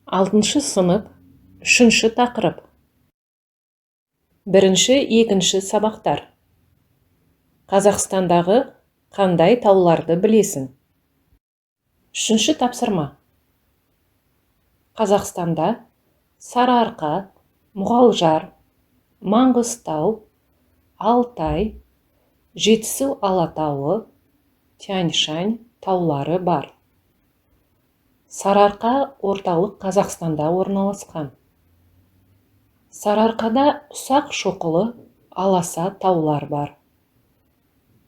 6 сынып, 3 тақырып. 1-2 сабақтар. Қазақстандағы қандай тауларды білесің? 3 тапсырма. Қазақстанда Сарыарқа, Мұғалжар, Маңғыстау, Алтай, Жетісу Алатауы, Тянь-Шань таулары бар. Сарыарқа орталық Қазақстанда орналасқан. Сарыарқада ұсақ шоқылы аласа таулар бар.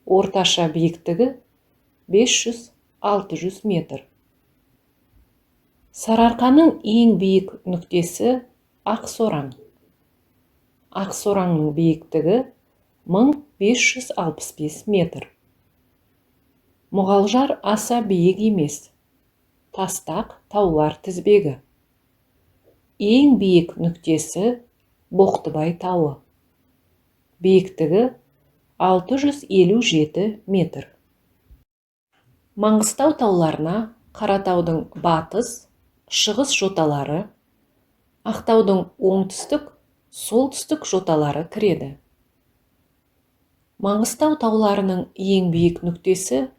Орташа биіктігі 500-600 метр. Сарыарқаның ең биік нүктесі Ақсораң. Ақсораңның биіктігі 1565 метр. Мұғалжар аса биік емес. Тастақ таулар тізбегі. Ең биік нүктесі Боқтыбай тауы. Биіктігі 657 метр. Маңғыстау тауларына Қаратаудың батыс, шығыс жоталары, Ақтаудың оңтүстік, солтүстік жоталары кіреді. Маңғыстау тауларының ең биік нүктесі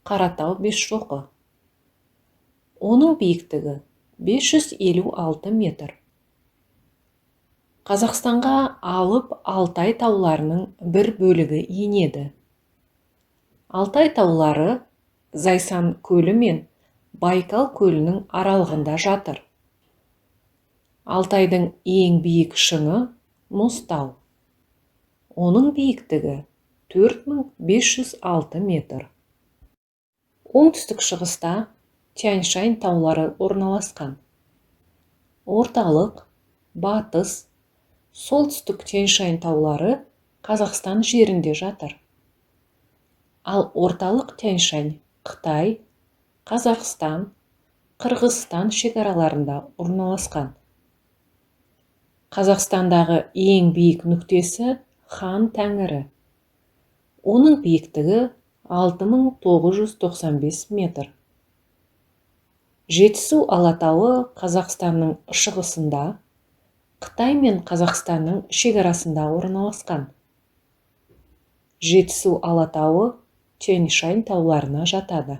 Қаратау Бесшоқы. Оның биіктігі 556 метр. Қазақстанға Алып Алтай тауларының бір бөлігі енеді. Алтай таулары Зайсан көлі мен Байкал көлінің аралығында жатыр. Алтайдың ең биік шыңы Мұзтау. Оның биіктігі 4506 метр. Оңтүстік шығыста Тянь-Шань таулары орналасқан. Орталық, батыс, солтүстік Тянь-Шань таулары Қазақстан жерінде жатыр. Ал орталық Тянь-Шань Қытай, Қазақстан, Қырғызстан шекараларында орналасқан. Қазақстандағы ең биік нүктесі Хан Тәңірі. Оның биіктігі 6995 метр. Жетісу Алатауы Қазақстанның шығысында, Қытай мен Қазақстанның шекарасында орналасқан. Жетісу Алатауы Тянь-Шань тауларына жатады.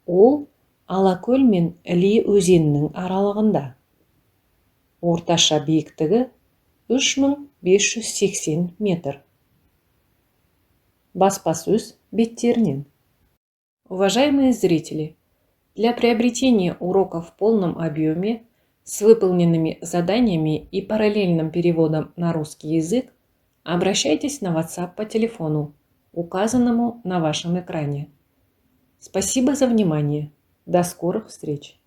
Ол Алакөл мен Іле өзенінің аралығында. Орташа биіктігі 3580 метр. Баспасөз беттерінен. Уважаемые зрители, для приобретения уроков в полном объеме с выполненными заданиями и параллельным переводом на русский язык обращайтесь на WhatsApp по телефону, указанному на вашем экране. Спасибо за внимание. До скорых встреч!